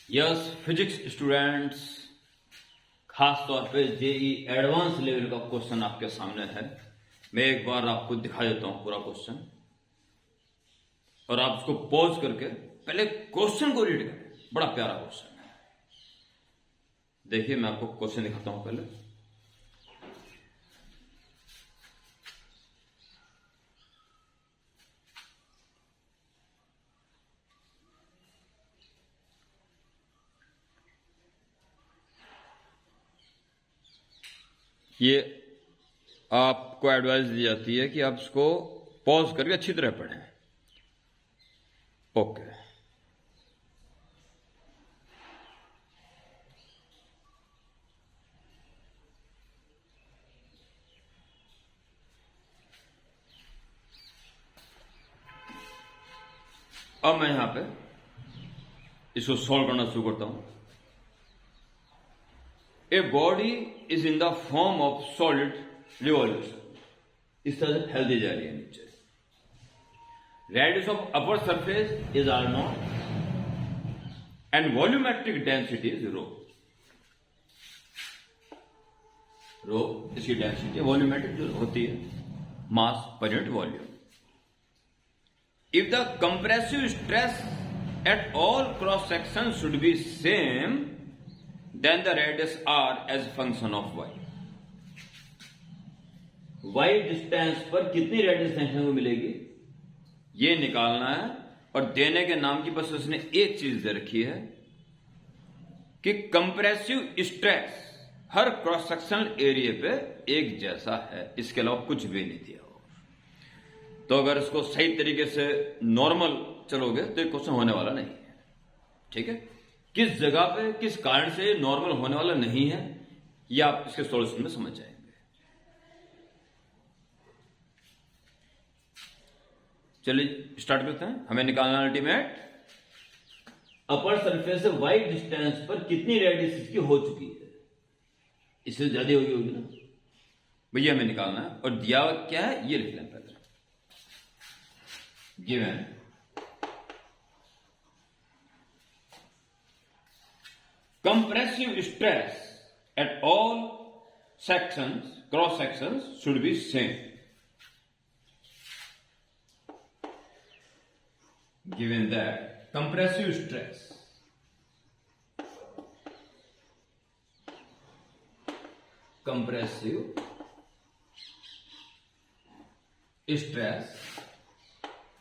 Yes physics students, खास तौर पे जेई एडवांस लेवल का क्वेश्चन आपके सामने है। मैं एक बार आपको दिखा देता हूं पूरा क्वेश्चन, और आप उसको पॉज करके पहले क्वेश्चन को रीड करें। बड़ा प्यारा क्वेश्चन है। देखिए, मैं आपको क्वेश्चन दिखाता हूं पहले। ये आपको एडवाइस दी जाती है कि आप इसको पॉज करके अच्छी तरह पढ़ें। ओके, अब मैं यहां पे इसको सॉल्व करना शुरू करता हूं। A body is in the form of solid revolution. इस तरह से फैलती जा रही है नीचे। Radius of upper surface is r naught and volumetric density is rho. Rho इसकी डेंसिटी, वॉल्यूमेट्रिक जो होती है mass per unit volume. If the compressive stress at all cross section should be same, then the radius r as function of y। y distance पर कितनी radius देखने को मिलेगी ये निकालना है। और देने के नाम की बस उसने एक चीज दे रखी है कि कंप्रेसिव स्ट्रेस हर क्रॉस सेक्शनल एरिया पे एक जैसा है, इसके अलावा कुछ भी नहीं दिया हो। तो अगर इसको सही तरीके से नॉर्मल चलोगे तो ये क्वेश्चन होने वाला नहीं है। ठीक है, किस जगह पे किस कारण से नॉर्मल होने वाला नहीं है ये आप इसके सॉल्यूशन में समझ जाएंगे। चलिए स्टार्ट करते हैं। हमें निकालना अल्टीमेट अपर सरफेस से वाई डिस्टेंस पर कितनी रेडियस इसकी हो चुकी है। इससे ज्यादा होगी ना भैया, हमें निकालना है। और दिया क्या है ये लिख लें पहले। Given compressive stress at all sections, cross sections should be same. Given that compressive stress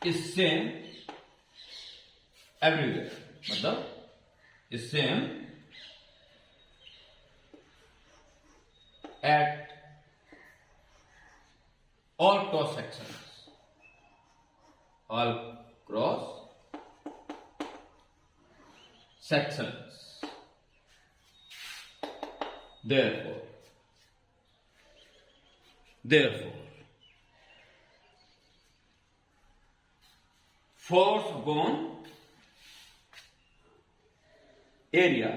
is same everywhere, मतलब is same at all cross sections, all cross sections। Therefore force upon area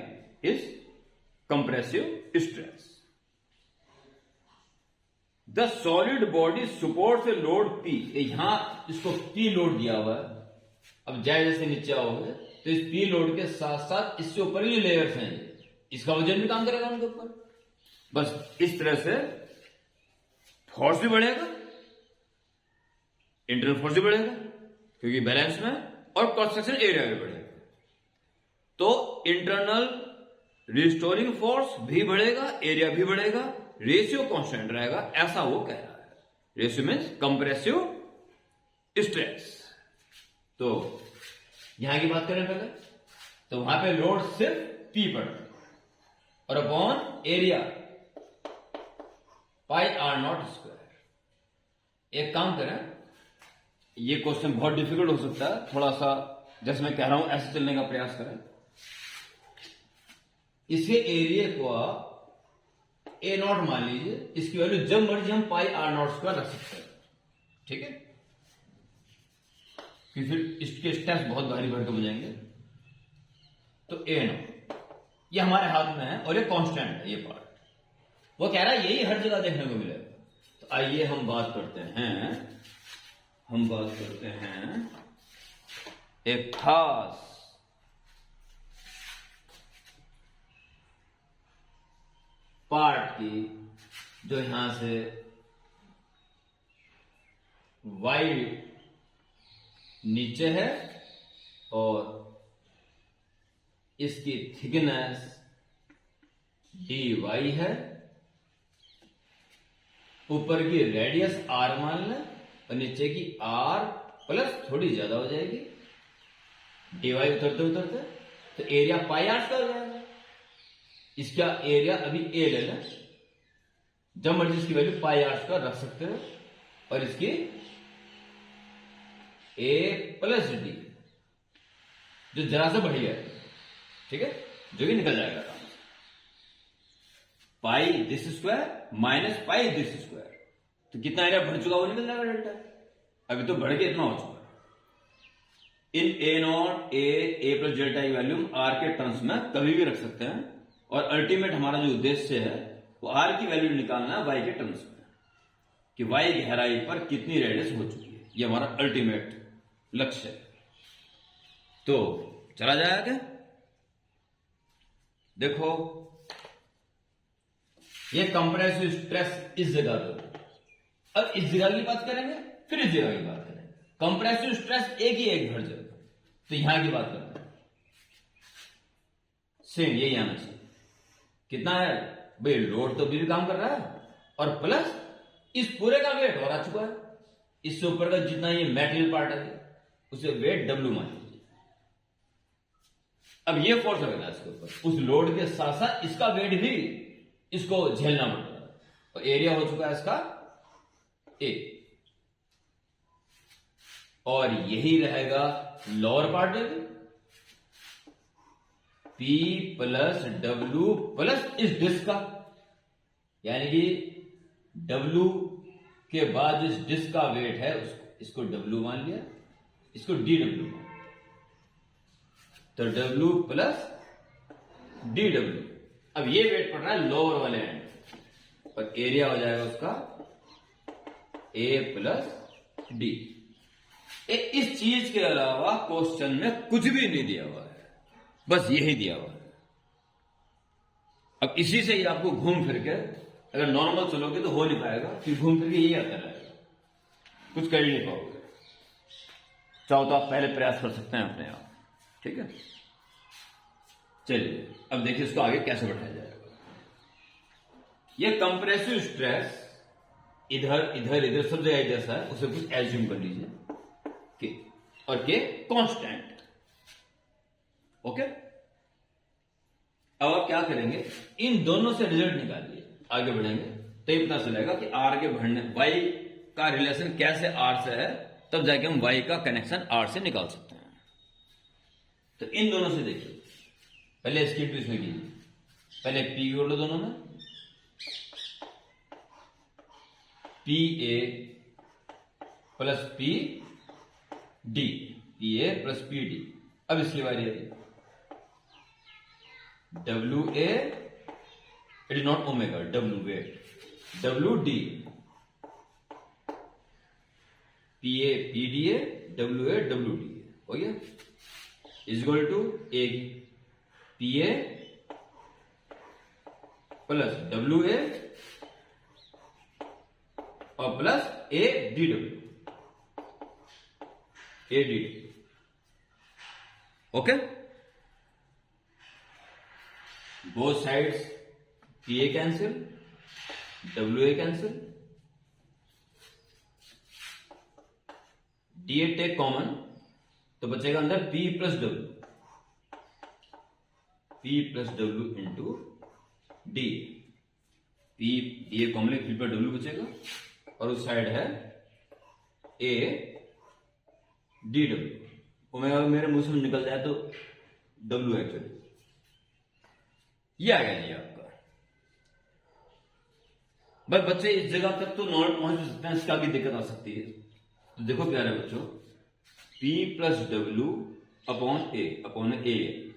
is compressive stress। The solid body supports a load P। यहां इसको P load दिया हुआ है। अब जैसे नीचे आओगे तो इस P लोड के साथ साथ इससे ऊपर ये लेयर्स हैं, इसका वजन भी काम करेगा उनके ऊपर। बस इस तरह से फोर्स भी बढ़ेगा, इंटरनल फोर्स भी बढ़ेगा क्योंकि बैलेंस में, और क्रॉस सेक्शन एरिया भी बढ़ेगा। तो इंटरनल रिस्टोरिंग फोर्स भी बढ़ेगा, एरिया भी बढ़ेगा, रेशियो कांस्टेंट रहेगा, ऐसा वो कह रहा है। Ratio means compressive stress. तो यहां की बात करें पहले, तो वहां पे लोड सिर्फ P पर और upon area pi r naught square. एक काम करें, ये क्वेश्चन बहुत डिफिकल्ट हो सकता है, थोड़ा सा जैसे मैं कह रहा हूं ऐसे चलने का प्रयास करें। इसे एरिया को आप ए नॉट मान लीजिए, इसकी वैल्यू जब मर्जी हम पाई आर नॉट स्क्वायर रख सकते हैं। ठीक है, फिर इसके स्टेप्स बहुत भारी भरकम हो जाएंगे। तो ए नॉट ये हमारे हाथ में है और ये कांस्टेंट है। ये पार्ट वो कह रहा है यही हर जगह देखने को मिलेगा। तो आइए हम बात करते हैं एक खास पार्ट की जो यहां से y नीचे है और इसकी थिकनेस dy है, ऊपर की रेडियस r मान लें और नीचे की r प्लस थोड़ी ज्यादा हो जाएगी, dy उतरते उतरते तो एरिया पाई आर स्क्वायर हो जाएगा। इसका एरिया अभी a ले लें, जब मर्जी इसकी वैल्यू पाई आर स्क्वायर रख सकते हो और इसकी a प्लस डी जो जरा सा बढ़िया है, ठीक है, जो भी निकल जाएगा काम से। Pi this square minus pi this square, तो कितना एरिया बढ़ चुका वो निकल जाएगा डेल्टा। अभी तो बढ़ के इतना हो चुका है। इन ए नॉट ए प्लस डेल्टा की वैल्यू आर के टर्म्स में कभी भी रख सकते हैं और अल्टीमेट हमारा जो उद्देश्य है वो आर की वैल्यू निकालना है वाई के टर्म्स में, कि वाई गहराई पर कितनी रेडियस हो चुकी है, ये हमारा अल्टीमेट लक्ष्य है। तो चला जाएगा क्या? देखो ये कंप्रेसिव स्ट्रेस इस जगह पर, अब इस जगह की बात करेंगे फिर इस जगह की बात करेंगे। कंप्रेसिव स्ट्रेस एक ही एक हर जगह, तो यहां की बात करते हैं, सेम यही आना चाहिए। कितना है भाई, लोड तो अभी भी काम कर रहा है और प्लस इस पूरे का वेट और आ चुका है, इससे ऊपर का जितना ये मेटेरियल पार्ट है उसे वेट डब्ल्यू मान लीजिए। अब ये फोर्स लगेगा इसके ऊपर, उस लोड के साथ साथ इसका वेट भी इसको झेलना पड़ रहा है और एरिया हो चुका है इसका ए, और यही रहेगा लोअर पार्ट में भी, P प्लस डब्ल्यू प्लस इस डिस्क का, यानी कि W के बाद इस डिस्क का वेट है इसको W मान लिया, इसको DW मान, तो W प्लस DW। अब ये वेट पड़ रहा है लोअर वाले एंड और एरिया हो जाएगा उसका A प्लस डी। इस चीज के अलावा क्वेश्चन में कुछ भी नहीं दिया हुआ है, बस यही दिया हुआ है। अब इसी से ही आपको घूम फिर के, अगर नॉर्मल चलोगे तो हो नहीं पाएगा, फिर घूम फिर के यही आता रहेगा, कुछ कर ही नहीं पाओगे। चाहो तो आप पहले प्रयास कर सकते हैं अपने आप, ठीक है। चलिए अब देखिए इसको आगे कैसे बढ़ाया जाएगा। ये कंप्रेसिव स्ट्रेस इधर इधर इधर सब जगह जैसा है, उसे कुछ एज्यूम कर लीजिए के, और के कांस्टेंट, ओके। अब आप क्या करेंगे, इन दोनों से रिजल्ट निकालिए, आगे बढ़ेंगे तो ये पता चलेगा कि आर के बढ़ने वाई का रिलेशन कैसे आर से है, तब जाके हम वाई का कनेक्शन आर से निकाल सकते हैं। तो इन दोनों से देखिए, पहले इसकी ट्विस्ट में कीजिए, पहले पी जोड़ लो दोनों में, P A plus P D, P A plus P D. अब इसकी बारी आई, W A, it is not omega, W weight, W D, P A P D A, W A W D A, हो गया, is equal to A P A plus W A और plus A D W, A D W, okay. Both sides P A cancel, W A cancel, D A take common, तो बचेगा अंदर P plus W, P plus W into D, P D ए common, P पर W बचेगा, और उस side है ए D W. Omega मेरे मुंह से निकल जाए तो डब्ल्यू एक्चुअली ये आ गया जी आपका। बस बच्चे इस जगह तक तो नॉट पहुंच सकते हैं, इसका भी दिक्कत आ सकती है। तो देखो प्यारे बच्चों, P प्लस डब्ल्यू अपॉन ए,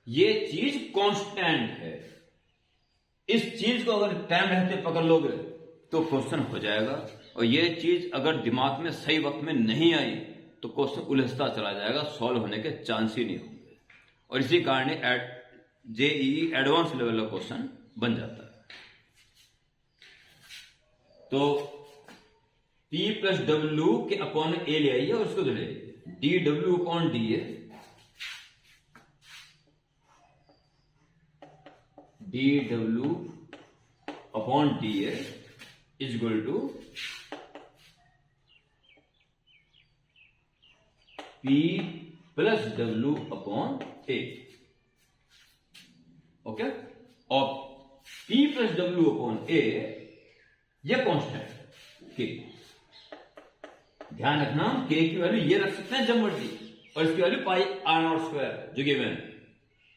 ये चीज कांस्टेंट है। इस चीज को अगर टाइम रहते पकड़ लोगे तो क्वेश्चन हो जाएगा, और ये चीज अगर दिमाग में सही वक्त में नहीं आई तो क्वेश्चन उलझता चला जाएगा, सॉल्व होने के चांस ही नहीं होंगे, और इसी कारण जेईई एडवांस लेवल का क्वेश्चन बन जाता है। तो P प्लस डब्ल्यू के अपॉन ए ले आइए और उसको दे D W upon D A, D W upon D A is equal to P plus W upon A. Okay, और P plus W upon A यह कांस्टेंट के, ध्यान रखना के की वैल्यू ये रख सकते हैं जब मर्जी, और इसकी value pi r naught square जो गिवन है।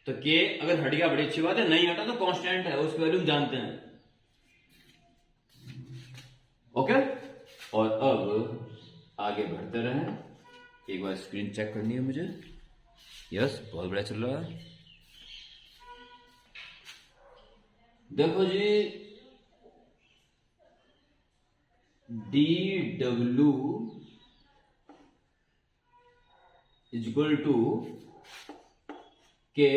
तो के अगर हट गया बड़ी अच्छी बात है, नहीं हटा तो कांस्टेंट है, उसकी वैल्यू जानते हैं। ओके, और अब आगे बढ़ते रहें। एक बार स्क्रीन चेक करनी है मुझे। यस, बहुत बढ़िया चल रहा है। देखो जी, D W is equal to K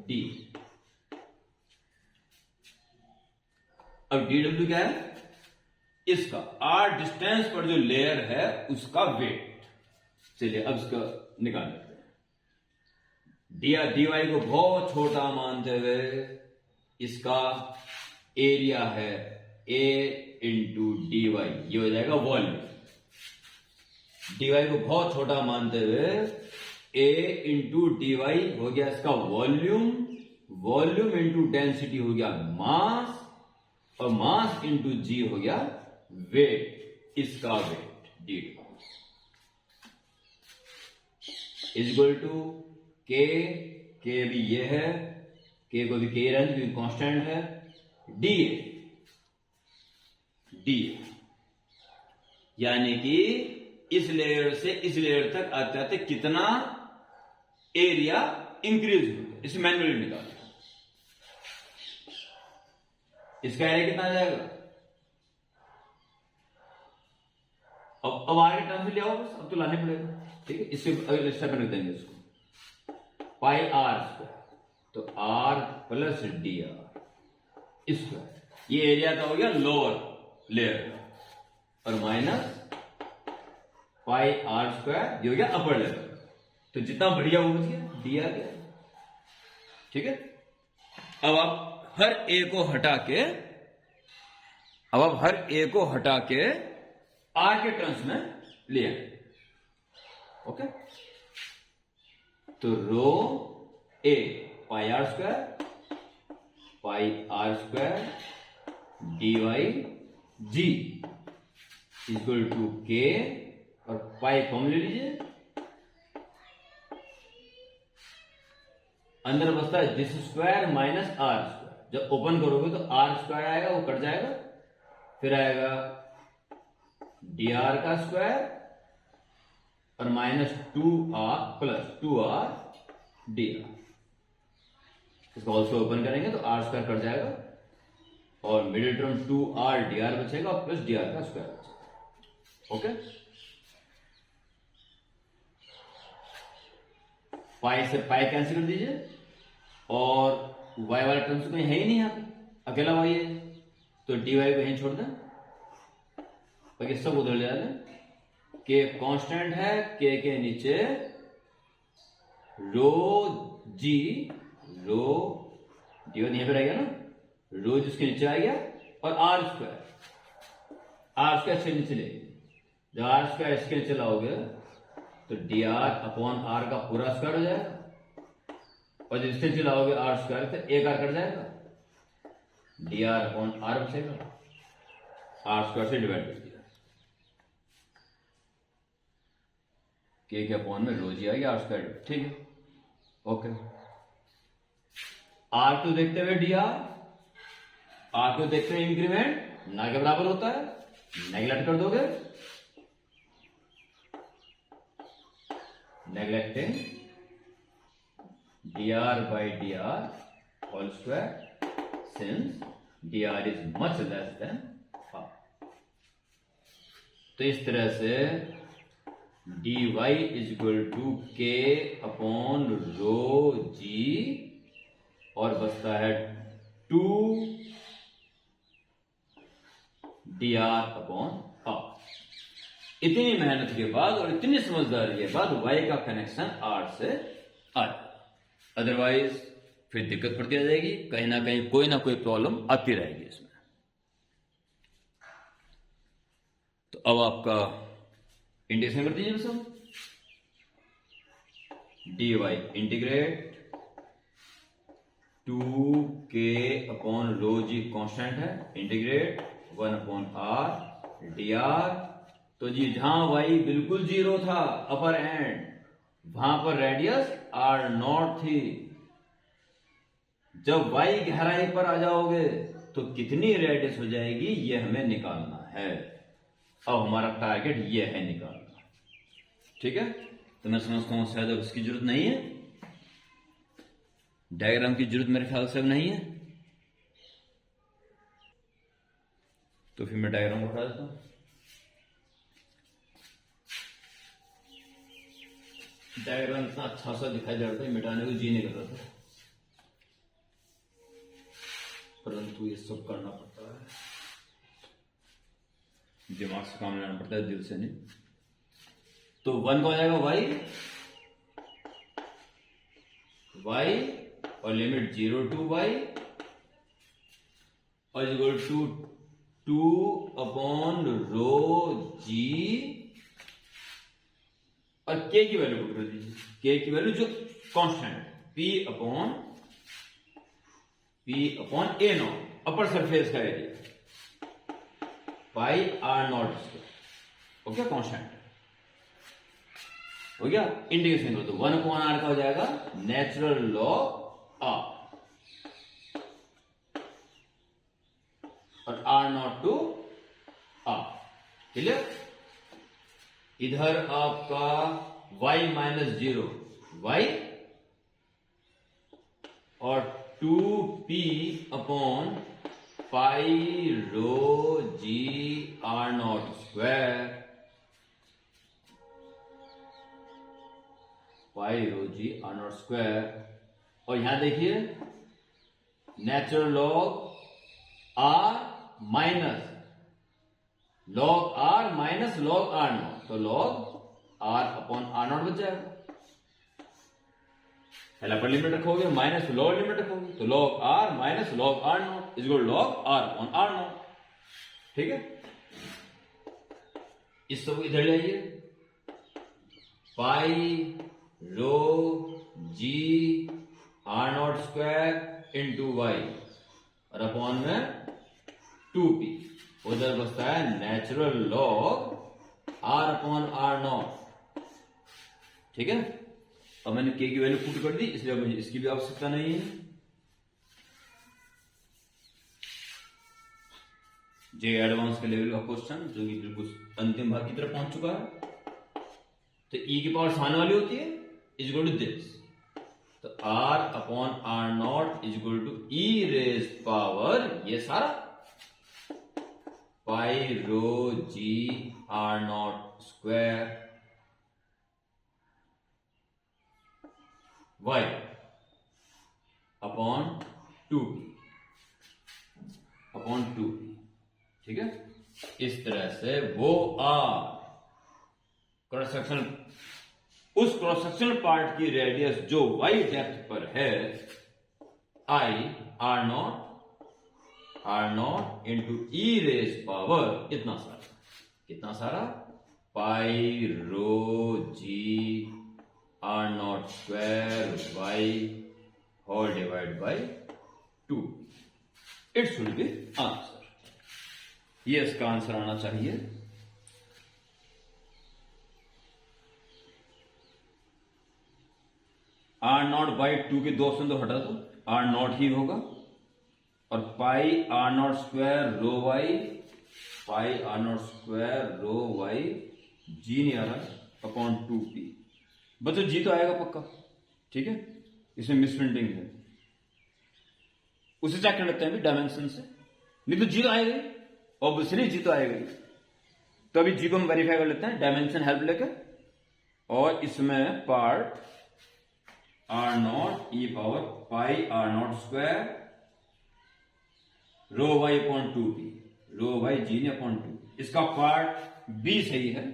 D. अब डी डब्ल्यू क्या है? इसका आर डिस्टेंस पर जो लेयर है उसका वेट। चलिए अब इसका निकाल लेते हैं। डी वाई को बहुत छोटा मानते हुए इसका एरिया है ए इंटू डी वाई, ये हो जाएगा वॉल्यूम। डी वाई को बहुत छोटा मानते हुए ए इंटू डी वाई हो गया इसका वॉल्यूम, वॉल्यूम इंटू डेंसिटी हो गया मास, और मास इंटू जी हो गया वेट, इसका weight d is equal to के भी ये है, के को भी के रहने क्योंकि कांस्टेंट है, डी यानी कि इस लेयर से इस लेयर तक आते आते कितना एरिया इंक्रीज हो, इसे मैन्युअली निकाल। इसका एरिया कितना आ जाएगा? अब आगे टर्म भी ले आओ, बस अब तो लाने पड़ेगा। ठीक है, इससे अगले स्टेप में रख देंगे इसको, पाई आर स्क्वायर, तो r plus d r square, ये एरिया का हो गया लोअर लेयर का, और माइनस पाई आर स्क्वायर ये हो गया अपर लेयर। तो जितना बढ़िया वो बच गया, डी आर गया। ठीक है, अब आप हर ए को हटा के आर के टर्म्स में ले आए। ओके, तो rho A pi r square D Y G equal to K, और पाई कॉमन ले लीजिए, अंदर बचता है this square minus r square. जब ओपन करोगे तो आर स्क्वायर आएगा, वो कट जाएगा, फिर आएगा डी आर का स्क्वायर और minus 2r plus 2r D R. इसको ऑल्सो ओपन करेंगे तो आर स्क्वायर कट जाएगा, और middle term 2r D R बचेगा और प्लस डी आर का स्क्वायर बचेगा। ओके, पाई से पाई कैंसिल कर दीजिए, और y वाले टर्म से कोई है ही नहीं, यहाँ पे अकेला y है, तो dy को यहीं छोड़ दें, बाकी सब उधर ले जाते। के कांस्टेंट है, के नीचे रो जी, रो डी यहीं पे रह गया ना, रो जिसके नीचे आ गया, और आर स्क्वायर इसके नीचे ले, जब आर स्क्वायर इसके नीचे लाओगे तो डी आर अपॉन आर का पूरा स्क्वायर हो जाएगा, और जब इसके नीचे लाओगे आर स्क्वायर तो एक आर कट जाएगा, डी आर अपॉन आर बचेगा, आर स्क्वायर से डिवाइड कर दिया, के अपॉन में रो जी आ गया, आर स्क्वायर। ठीक है, ओके। आर टू देखते हुए डी आर टू देखते हुए इंक्रीमेंट ना के बराबर होता है, नेगलेक्ट कर दोगे, neglecting dr by dr whole square since dr is much less than r। तो इस तरह से dy इज इक्वल टू के अपॉन रो जी, और बचता है 2 dr/r। इतनी मेहनत के बाद और इतनी समझदारी के बाद y का कनेक्शन r से आ जाएगा, अदरवाइज फिर दिक्कत पड़ती आ जाएगी, कहीं ना कहीं कोई ना कोई प्रॉब्लम आती रहेगी इसमें। तो अब आपका इंटीग्रेशन कर दीजिए सब, dy इंटीग्रेट 2k/ρg कांस्टेंट है, इंटीग्रेट 1/r dr। तो जी जहां y बिल्कुल 0 था अपर एंड, वहां पर रेडियस r0 थी। जब y गहराई पर आ जाओगे तो कितनी रेडियस हो जाएगी ये हमें निकालना है। अब हमारा टारगेट ये है निकालना, ठीक है। तो मैं समझता हूं शायद अब इसकी जरूरत नहीं है, डायग्राम की जरूरत मेरे ख्याल से अब नहीं है। तो फिर मैं डायग्राम उठा देता हूं। डायग्राम इतना अच्छा सा दिखाई दे रहा था, मिटाने को जी नहीं कर रहा था, परंतु ये सब करना पड़ता है, दिमाग से काम लेना पड़ता है, दिल से नहीं। तो 1 कौन जाएगा y और लिमिट 0 to y और इक्वल टू 2/ρg और k की वैल्यू पुट कर दीजिए, k की वैल्यू जो कांस्टेंट है p/a0 अपर सरफेस का area pi r0 okay, constant हो गया। इंटीग्रेशन करो तो 1/r का हो जाएगा नेचुरल लॉग r और r0 to r, क्लियर। इधर आपका y -0 y और 2p/πρg r0 square πρg r0 square. और यहां देखिए natural log r minus log r minus log r0, तो लॉग r/r0 बच जाएगा। पहले अपर लिमिट रखोगे माइनस लोअर लिमिट रखोगे तो log r minus log r0 is equal log r/r0, ठीक है। इस सब इधर ले आइए, πρg r0 square into y और अपॉन में 2p, उधर बचता है नेचुरल लॉग r/r0, ठीक है। अब मैंने k की वैल्यू पुट कर दी, इसलिए मुझे इसकी भी आवश्यकता नहीं है। जे एडवांस के लेवल का क्वेश्चन जो कि बिल्कुल अंतिम भाग की तरफ पहुंच चुका है। तो e की पावर सामने वाली होती है इज इक्वल टू दिस, तो r/r0 is equal to e raise power ये सारा πρg r0 square y upon 2p, ठीक है। इस तरह से वो क्रॉस सेक्शन, उस क्रॉस सेक्शन पार्ट की रेडियस जो y डेप्थ पर है i r0 into e raise power कितना सारा πρg r0 square y whole divide by 2। It should be answer, ये इसका आंसर आना चाहिए। r0 बाई 2 के 2 ऑप्शन तो हटा दो, r0 ही होगा और पाई r0 स्क्वायर रो y, पाई r0 स्क्वायर रो y, जी नहीं आ रहा अपॉन 2p, बच्चों जी तो आएगा पक्का, ठीक है। इसमें मिसप्रिंटिंग है, उसे चेक कर लेते हैं डायमेंशन से, नहीं तो जी तो आएगा, ऑब्वियसली जी तो आएगा। तो अभी जी को हम वेरीफाई कर लेते हैं डायमेंशन हेल्प लेकर, और इसमें part r0 e power pi r0 square rho y upon 2p, rho by G ने अपॉन 2। इसका पार्ट बी सही है,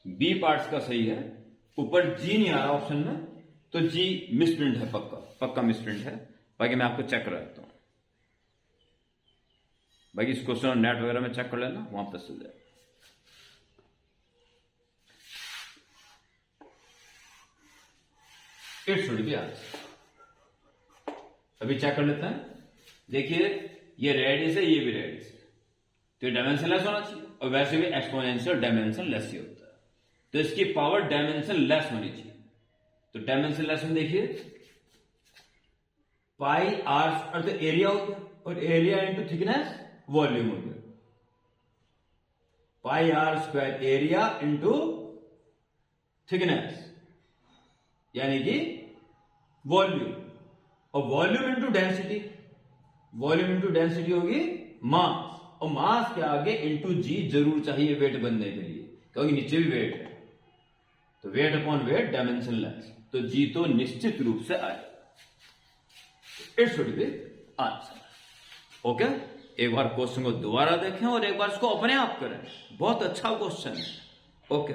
बी पार्ट्स का सही है, ऊपर जी नहीं आ रहा ऑप्शन में, तो जी मिसप्रिंट है, पक्का मिसप्रिंट है। बाकी मैं आपको चेक कराता हूं, बाकी इस क्वेश्चन नेट वगैरह में चेक कर लेना, वहां पर चल जाए। It should be answer. अभी चेक कर लेते हैं। देखिए ये रेडियस है, ये भी रेडियस है, तो ये डायमेंशन लेस होना चाहिए, और वैसे भी एक्सपोनेंशियल डायमेंशन लेस ही होता है, तो इसकी पावर डायमेंशन लेस होनी चाहिए। तो डायमेंशन लेस में देखिए पाई आर अर्थ एरिया हो गया, और एरिया इंटू थिकनेस वॉल्यूम हो गया, pi r square area into thickness यानी कि वॉल्यूम, और volume into density, volume into density होगी मास, और मास के आगे इंटू जी जरूर चाहिए वेट बनने के लिए, क्योंकि नीचे भी वेट है, तो weight upon weight dimension less, तो जी तो निश्चित रूप से आएगा। It should be answer. Okay, एक बार क्वेश्चन को दोबारा देखें और एक बार इसको अपने आप करें, बहुत अच्छा क्वेश्चन है। ओके।